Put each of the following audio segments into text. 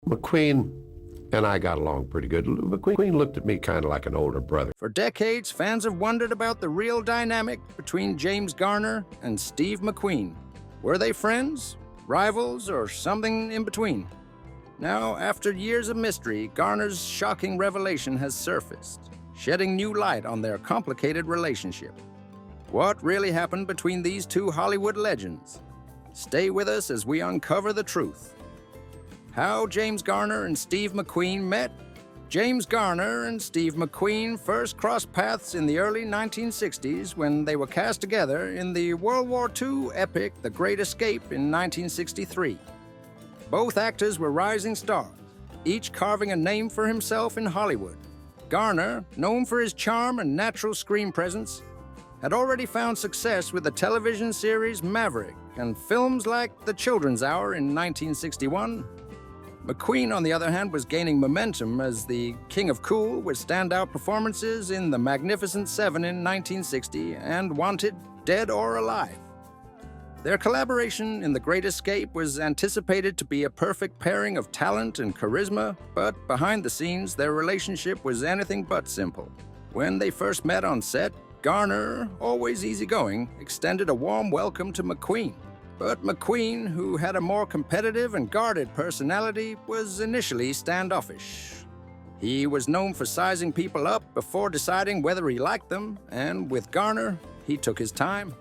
McQueen and I got along pretty good. McQueen looked at me kind of like an older brother. For decades, fans have wondered about the real dynamic between James Garner and Steve McQueen. Were they friends, rivals, or something in between? Now, after years of mystery, Garner's shocking revelation has surfaced, shedding new light on their complicated relationship. What really happened between these two Hollywood legends? Stay with us as we uncover the truth. How James Garner and Steve McQueen met? James Garner and Steve McQueen first crossed paths in the early 1960s when they were cast together in the World War II epic The Great Escape in 1963. Both actors were rising stars, each carving a name for himself in Hollywood. Garner, known for his charm and natural screen presence, had already found success with the television series Maverick and films like The Children's Hour in 1961. McQueen, on the other hand, was gaining momentum as the King of Cool with standout performances in The Magnificent Seven in 1960 and Wanted, Dead or Alive. Their collaboration in The Great Escape was anticipated to be a perfect pairing of talent and charisma, but behind the scenes, their relationship was anything but simple. When they first met on set, Garner, always easygoing, extended a warm welcome to McQueen. But McQueen, who had a more competitive and guarded personality, was initially standoffish. He was known for sizing people up before deciding whether he liked them, and with Garner, he took his time.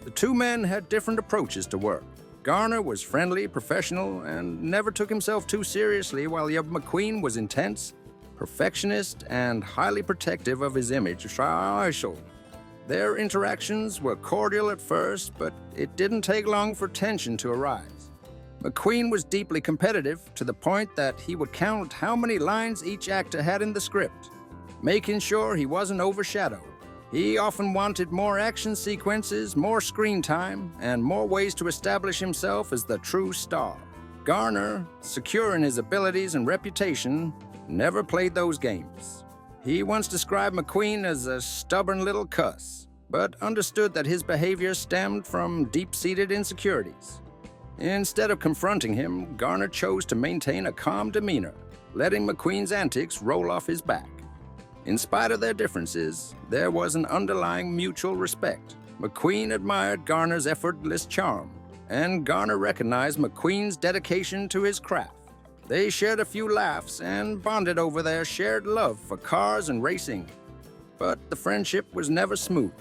The two men had different approaches to work. Garner was friendly, professional, and never took himself too seriously, while McQueen was intense, perfectionist, and highly protective of his image. Their interactions were cordial at first, but it didn't take long for tension to arise. McQueen was deeply competitive to the point that he would count how many lines each actor had in the script, making sure he wasn't overshadowed. He often wanted more action sequences, more screen time, and more ways to establish himself as the true star. Garner, secure in his abilities and reputation, never played those games. He once described McQueen as a stubborn little cuss, but understood that his behavior stemmed from deep-seated insecurities. Instead of confronting him, Garner chose to maintain a calm demeanor, letting McQueen's antics roll off his back. In spite of their differences, there was an underlying mutual respect. McQueen admired Garner's effortless charm, and Garner recognized McQueen's dedication to his craft. They shared a few laughs and bonded over their shared love for cars and racing. But the friendship was never smooth.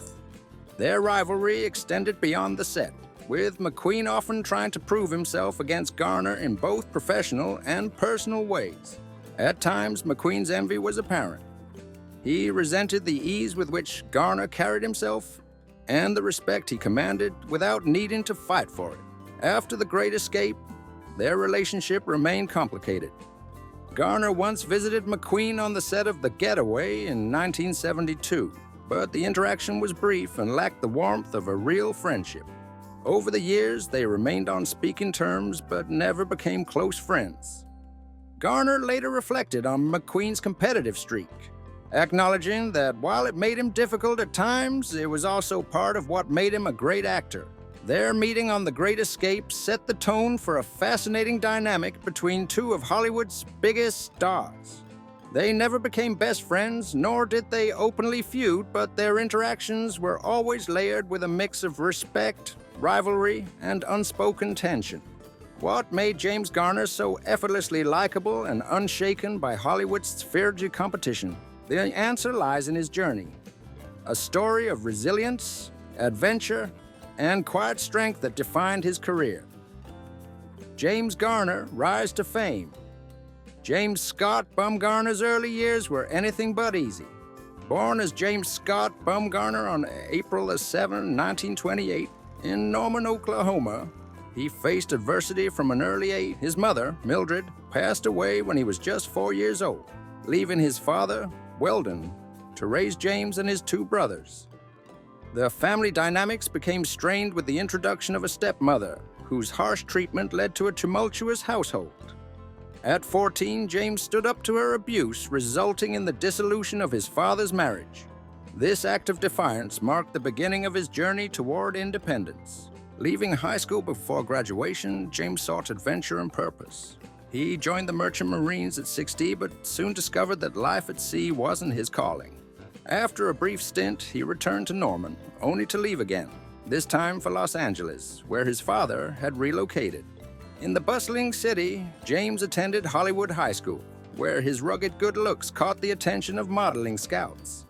Their rivalry extended beyond the set, with McQueen often trying to prove himself against Garner in both professional and personal ways. At times, McQueen's envy was apparent. He resented the ease with which Garner carried himself and the respect he commanded without needing to fight for it. After The Great Escape, their relationship remained complicated. Garner once visited McQueen on the set of The Getaway in 1972, but the interaction was brief and lacked the warmth of a real friendship. Over the years, they remained on speaking terms but never became close friends. Garner later reflected on McQueen's competitive streak, acknowledging that while it made him difficult at times, it was also part of what made him a great actor. Their meeting on The Great Escape set the tone for a fascinating dynamic between two of Hollywood's biggest stars. They never became best friends, nor did they openly feud, but their interactions were always layered with a mix of respect, rivalry, and unspoken tension. What made James Garner so effortlessly likable and unshaken by Hollywood's fierce competition? The answer lies in his journey. A story of resilience, adventure, and quiet strength that defined his career. James Garner rise to fame. James Scott Bumgarner's early years were anything but easy. Born as James Scott Bumgarner on April 7, 1928, in Norman, Oklahoma, he faced adversity from an early age. His mother, Mildred, passed away when he was just 4 years old, leaving his father, Weldon, to raise James and his two brothers. The family dynamics became strained with the introduction of a stepmother, whose harsh treatment led to a tumultuous household. At 14, James stood up to her abuse, resulting in the dissolution of his father's marriage. This act of defiance marked the beginning of his journey toward independence. Leaving high school before graduation, James sought adventure and purpose. He joined the Merchant Marines at 60, but soon discovered that life at sea wasn't his calling. After a brief stint, he returned to Norman, only to leave again, this time for Los Angeles, where his father had relocated. In the bustling city, James attended Hollywood High School, where his rugged good looks caught the attention of modeling scouts.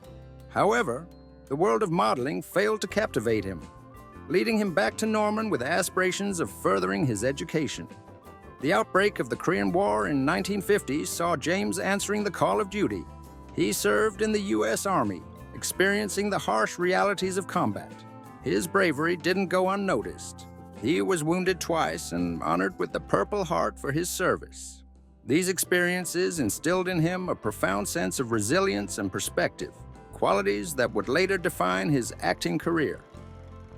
However, the world of modeling failed to captivate him, leading him back to Norman with aspirations of furthering his education. The outbreak of the Korean War in 1950 saw James answering the call of duty. He served in the U.S. Army, experiencing the harsh realities of combat. His bravery didn't go unnoticed. He was wounded twice and honored with the Purple Heart for his service. These experiences instilled in him a profound sense of resilience and perspective, qualities that would later define his acting career.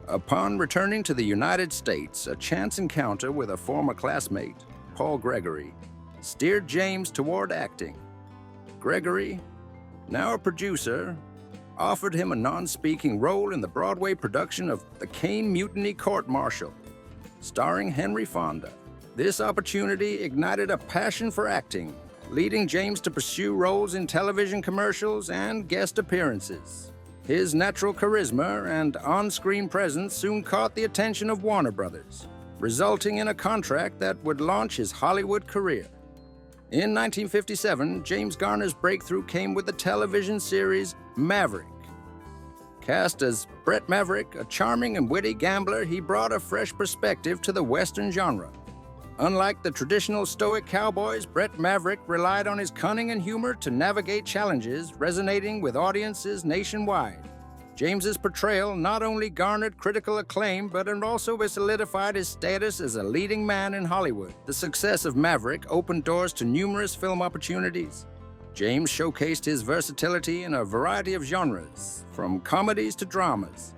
Upon returning to the United States, a chance encounter with a former classmate, Paul Gregory, steered James toward acting. Gregory, now a producer, offered him a non-speaking role in the Broadway production of The Caine Mutiny Court-Martial, starring Henry Fonda. This opportunity ignited a passion for acting, leading James to pursue roles in television commercials and guest appearances. His natural charisma and on-screen presence soon caught the attention of Warner Brothers, resulting in a contract that would launch his Hollywood career. In 1957, James Garner's breakthrough came with the television series Maverick. Cast as Brett Maverick, a charming and witty gambler, he brought a fresh perspective to the Western genre. Unlike the traditional stoic cowboys, Brett Maverick relied on his cunning and humor to navigate challenges, resonating with audiences nationwide. James's portrayal not only garnered critical acclaim, but it also solidified his status as a leading man in Hollywood. The success of Maverick opened doors to numerous film opportunities. James showcased his versatility in a variety of genres, from comedies to dramas.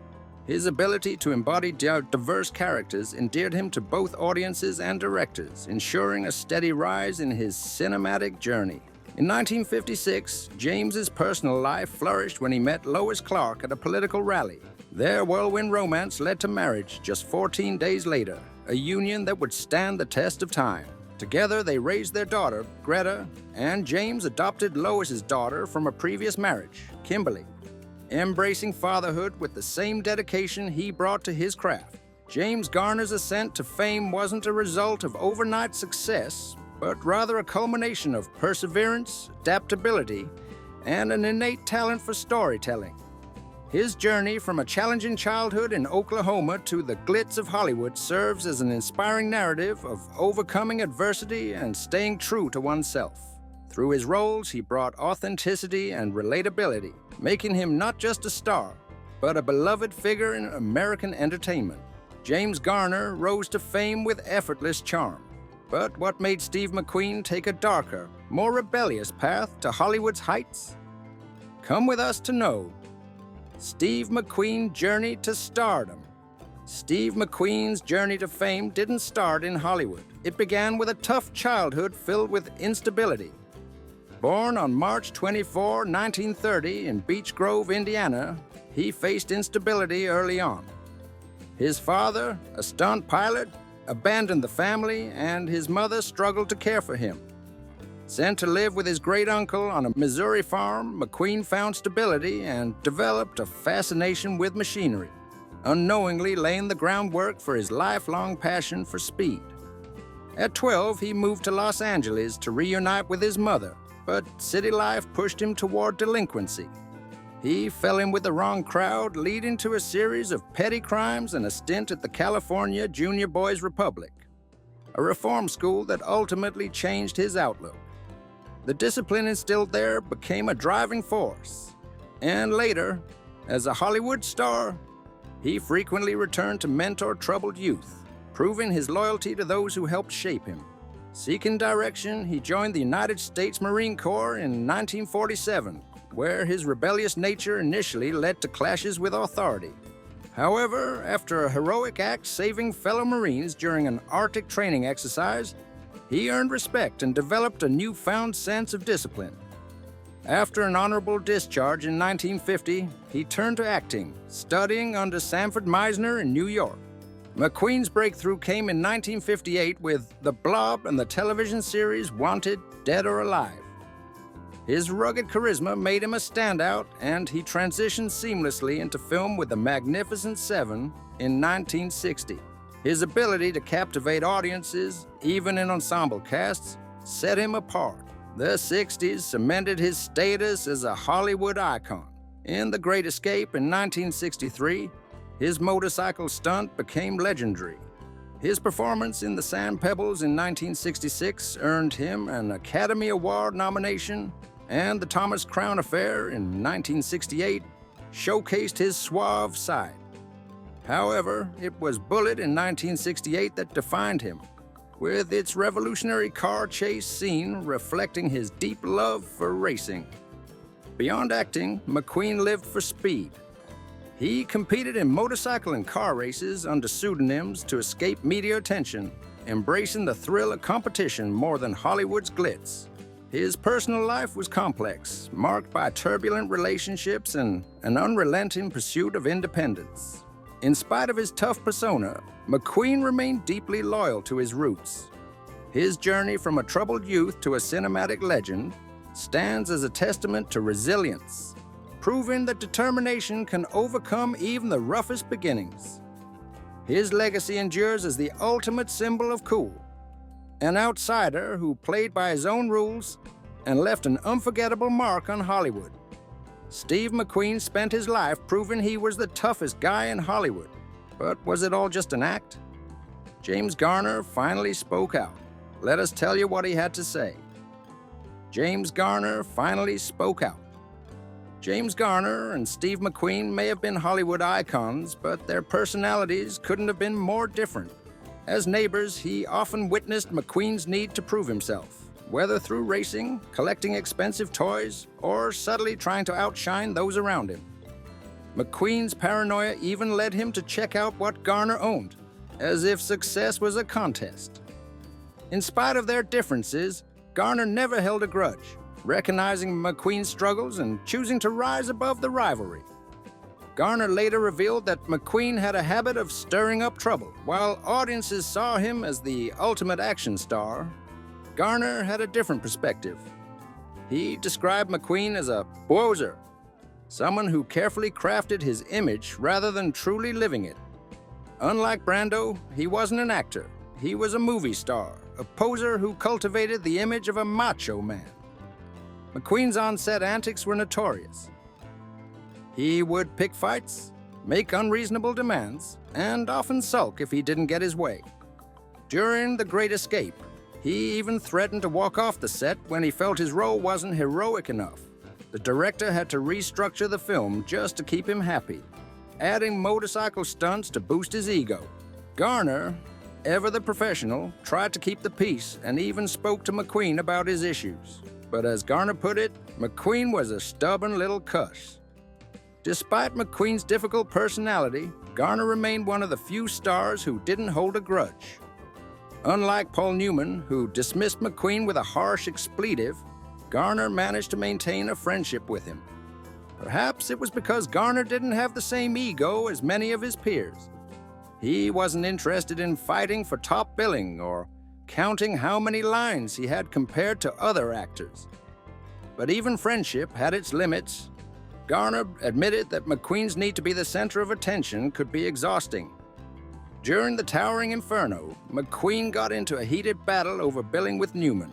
His ability to embody diverse characters endeared him to both audiences and directors, ensuring a steady rise in his cinematic journey. In 1956, James's personal life flourished when he met Lois Clark at a political rally. Their whirlwind romance led to marriage just 14 days later, a union that would stand the test of time. Together, they raised their daughter, Greta, and James adopted Lois's daughter from a previous marriage, Kimberly, embracing fatherhood with the same dedication he brought to his craft. James Garner's ascent to fame wasn't a result of overnight success, but rather a culmination of perseverance, adaptability, and an innate talent for storytelling. His journey from a challenging childhood in Oklahoma to the glitz of Hollywood serves as an inspiring narrative of overcoming adversity and staying true to oneself. Through his roles, he brought authenticity and relatability, making him not just a star, but a beloved figure in American entertainment. James Garner rose to fame with effortless charm. But what made Steve McQueen take a darker, more rebellious path to Hollywood's heights? Come with us to know. Steve McQueen journeyed to stardom. Steve McQueen's journey to fame didn't start in Hollywood. It began with a tough childhood filled with instability. Born on March 24, 1930 in Beech Grove, Indiana, he faced instability early on. His father, a stunt pilot, abandoned the family, and his mother struggled to care for him. Sent to live with his great-uncle on a Missouri farm, McQueen found stability and developed a fascination with machinery, unknowingly laying the groundwork for his lifelong passion for speed. At 12, he moved to Los Angeles to reunite with his mother, but city life pushed him toward delinquency. He fell in with the wrong crowd, leading to a series of petty crimes and a stint at the California Junior Boys Republic, a reform school that ultimately changed his outlook. The discipline instilled there became a driving force, and later, as a Hollywood star, he frequently returned to mentor troubled youth, proving his loyalty to those who helped shape him. Seeking direction, he joined the United States Marine Corps in 1947, where his rebellious nature initially led to clashes with authority. However, after a heroic act saving fellow Marines during an Arctic training exercise, he earned respect and developed a newfound sense of discipline. After an honorable discharge in 1950, he turned to acting, studying under Sanford Meisner in New York. McQueen's breakthrough came in 1958 with The Blob and the television series Wanted, Dead or Alive. His rugged charisma made him a standout, and he transitioned seamlessly into film with The Magnificent Seven in 1960. His ability to captivate audiences, even in ensemble casts, set him apart. The 60s cemented his status as a Hollywood icon. In The Great Escape in 1963, his motorcycle stunt became legendary. His performance in The Sand Pebbles in 1966 earned him an Academy Award nomination, and The Thomas Crown Affair in 1968 showcased his suave side. However, it was Bullitt in 1968 that defined him, with its revolutionary car chase scene reflecting his deep love for racing. Beyond acting, McQueen lived for speed. He competed in motorcycle and car races under pseudonyms to escape media attention, embracing the thrill of competition more than Hollywood's glitz. His personal life was complex, marked by turbulent relationships and an unrelenting pursuit of independence. In spite of his tough persona, McQueen remained deeply loyal to his roots. His journey from a troubled youth to a cinematic legend stands as a testament to resilience, proving that determination can overcome even the roughest beginnings. His legacy endures as the ultimate symbol of cool, an outsider who played by his own rules and left an unforgettable mark on Hollywood. Steve McQueen spent his life proving he was the toughest guy in Hollywood. But was it all just an act? James Garner finally spoke out. Let us tell you what he had to say. James Garner finally spoke out. James Garner and Steve McQueen may have been Hollywood icons, but their personalities couldn't have been more different. As neighbors, he often witnessed McQueen's need to prove himself, whether through racing, collecting expensive toys, or subtly trying to outshine those around him. McQueen's paranoia even led him to check out what Garner owned, as if success was a contest. In spite of their differences, Garner never held a grudge, recognizing McQueen's struggles and choosing to rise above the rivalry. Garner later revealed that McQueen had a habit of stirring up trouble. While audiences saw him as the ultimate action star, Garner had a different perspective. He described McQueen as a poser, someone who carefully crafted his image rather than truly living it. Unlike Brando, he wasn't an actor. He was a movie star, a poser who cultivated the image of a macho man. McQueen's on-set antics were notorious. He would pick fights, make unreasonable demands, and often sulk if he didn't get his way. During The Great Escape, he even threatened to walk off the set when he felt his role wasn't heroic enough. The director had to restructure the film just to keep him happy, adding motorcycle stunts to boost his ego. Garner, ever the professional, tried to keep the peace and even spoke to McQueen about his issues. But as Garner put it, McQueen was a stubborn little cuss. Despite McQueen's difficult personality, Garner remained one of the few stars who didn't hold a grudge. Unlike Paul Newman, who dismissed McQueen with a harsh expletive, Garner managed to maintain a friendship with him. Perhaps it was because Garner didn't have the same ego as many of his peers. He wasn't interested in fighting for top billing or counting how many lines he had compared to other actors. But even friendship had its limits. Garner admitted that McQueen's need to be the center of attention could be exhausting. During The Towering Inferno, McQueen got into a heated battle over billing with Newman.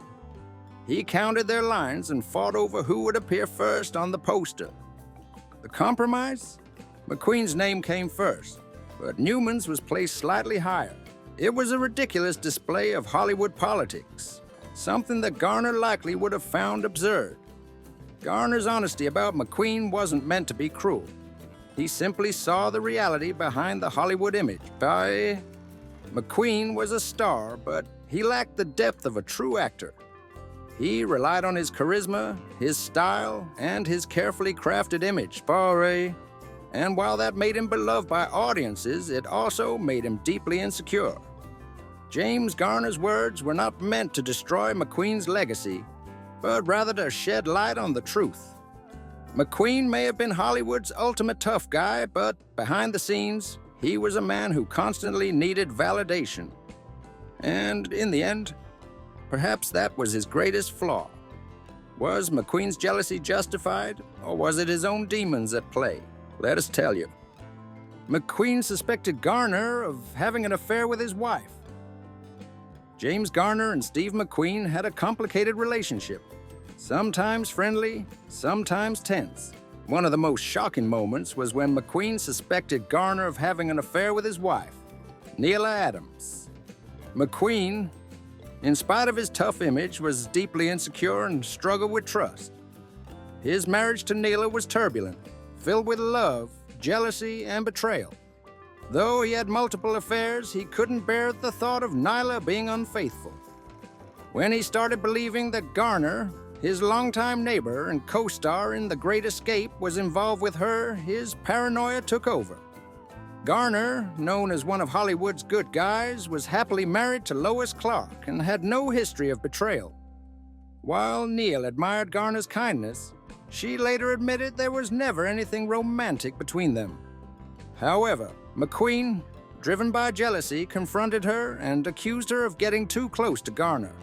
He counted their lines and fought over who would appear first on the poster. The compromise? McQueen's name came first, but Newman's was placed slightly higher. It was a ridiculous display of Hollywood politics, something that Garner likely would have found absurd. Garner's honesty about McQueen wasn't meant to be cruel. He simply saw the reality behind the Hollywood image. McQueen was a star, but he lacked the depth of a true actor. He relied on his charisma, his style, and his carefully crafted image. And while that made him beloved by audiences, it also made him deeply insecure. James Garner's words were not meant to destroy McQueen's legacy, but rather to shed light on the truth. McQueen may have been Hollywood's ultimate tough guy, but behind the scenes, he was a man who constantly needed validation. And in the end, perhaps that was his greatest flaw. Was McQueen's jealousy justified, or was it his own demons at play? Let us tell you. McQueen suspected Garner of having an affair with his wife. James Garner and Steve McQueen had a complicated relationship, sometimes friendly, sometimes tense. One of the most shocking moments was when McQueen suspected Garner of having an affair with his wife, Neela Adams. McQueen, in spite of his tough image, was deeply insecure and struggled with trust. His marriage to Neela was turbulent, filled with love, jealousy, and betrayal. Though he had multiple affairs, he couldn't bear the thought of Neela being unfaithful. When he started believing that Garner, his longtime neighbor and co-star in The Great Escape, was involved with her, his paranoia took over. Garner, known as one of Hollywood's good guys, was happily married to Lois Clark and had no history of betrayal. While Neil admired Garner's kindness, she later admitted there was never anything romantic between them. However, McQueen, driven by jealousy, confronted her and accused her of getting too close to Garner.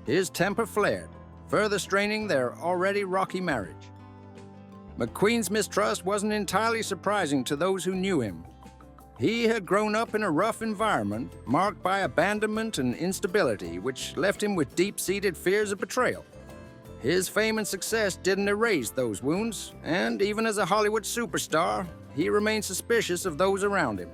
His temper flared, further straining their already rocky marriage. McQueen's mistrust wasn't entirely surprising to those who knew him. He had grown up in a rough environment marked by abandonment and instability, which left him with deep-seated fears of betrayal. His fame and success didn't erase those wounds, and even as a Hollywood superstar, he remained suspicious of those around him.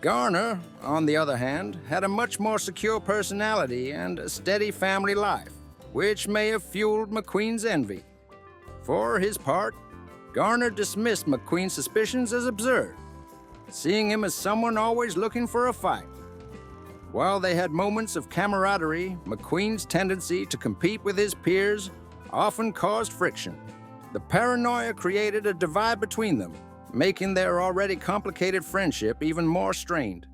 Garner, on the other hand, had a much more secure personality and a steady family life, which may have fueled McQueen's envy. For his part, Garner dismissed McQueen's suspicions as absurd, seeing him as someone always looking for a fight. While they had moments of camaraderie, McQueen's tendency to compete with his peers often caused friction. The paranoia created a divide between them, making their already complicated friendship even more strained.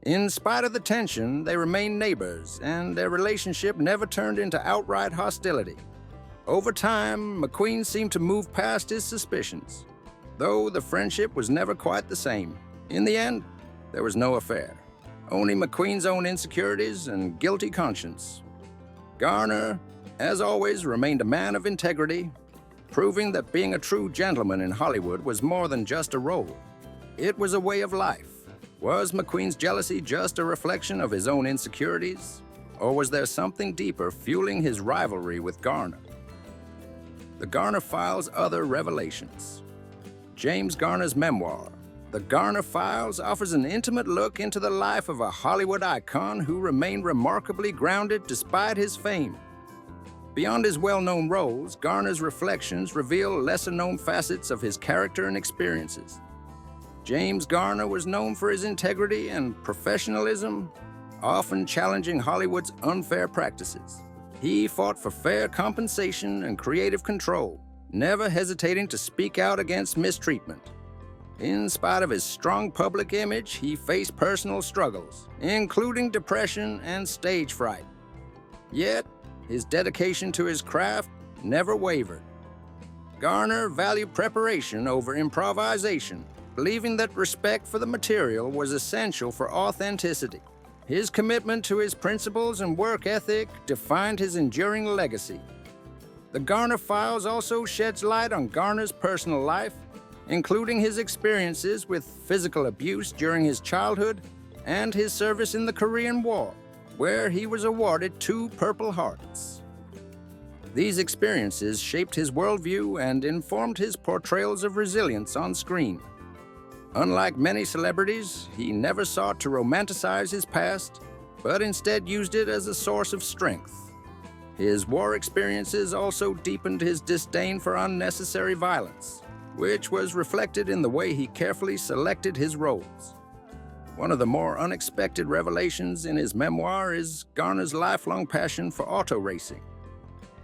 In spite of the tension, they remained neighbors, and their relationship never turned into outright hostility. Over time, McQueen seemed to move past his suspicions, though the friendship was never quite the same. In the end, there was no affair, only McQueen's own insecurities and guilty conscience. Garner, as always, remained a man of integrity, proving that being a true gentleman in Hollywood was more than just a role. It was a way of life. Was McQueen's jealousy just a reflection of his own insecurities, or was there something deeper fueling his rivalry with Garner? The Garner Files' other revelations. James Garner's memoir, The Garner Files, offers an intimate look into the life of a Hollywood icon who remained remarkably grounded despite his fame. Beyond his well-known roles, Garner's reflections reveal lesser-known facets of his character and experiences. James Garner was known for his integrity and professionalism, often challenging Hollywood's unfair practices. He fought for fair compensation and creative control, never hesitating to speak out against mistreatment. In spite of his strong public image, he faced personal struggles, including depression and stage fright. Yet, his dedication to his craft never wavered. Garner valued preparation over improvisation, believing that respect for the material was essential for authenticity. His commitment to his principles and work ethic defined his enduring legacy. The Garner Files also sheds light on Garner's personal life, including his experiences with physical abuse during his childhood and his service in the Korean War, where he was awarded 2 Purple Hearts. These experiences shaped his worldview and informed his portrayals of resilience on screen. Unlike many celebrities, he never sought to romanticize his past, but instead used it as a source of strength. His war experiences also deepened his disdain for unnecessary violence, which was reflected in the way he carefully selected his roles. One of the more unexpected revelations in his memoir is Garner's lifelong passion for auto racing.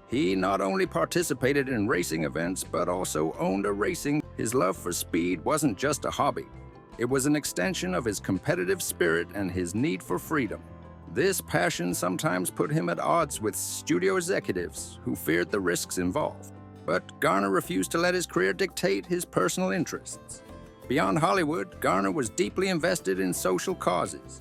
He not only participated in racing events, but also owned a racing. His love for speed wasn't just a hobby. It was an extension of his competitive spirit and his need for freedom. This passion sometimes put him at odds with studio executives who feared the risks involved. But Garner refused to let his career dictate his personal interests. Beyond Hollywood, Garner was deeply invested in social causes.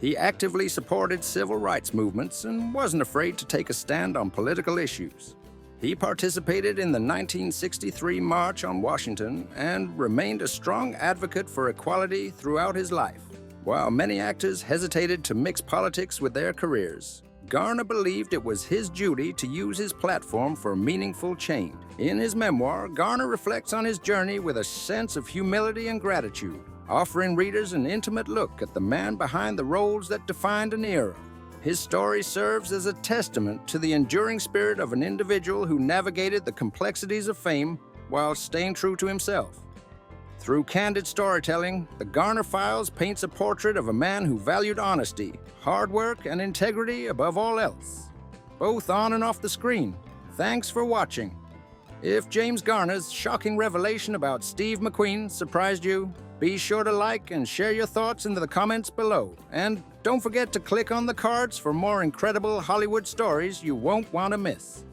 He actively supported civil rights movements and wasn't afraid to take a stand on political issues. He participated in the 1963 March on Washington and remained a strong advocate for equality throughout his life. While many actors hesitated to mix politics with their careers, Garner believed it was his duty to use his platform for meaningful change. In his memoir, Garner reflects on his journey with a sense of humility and gratitude, offering readers an intimate look at the man behind the roles that defined an era. His story serves as a testament to the enduring spirit of an individual who navigated the complexities of fame while staying true to himself. Through candid storytelling, the Garner Files paints a portrait of a man who valued honesty, hard work, and integrity above all else, both on and off the screen. Thanks for watching. If James Garner's shocking revelation about Steve McQueen surprised you, be sure to like and share your thoughts in the comments below. And don't forget to click on the cards for more incredible Hollywood stories you won't want to miss.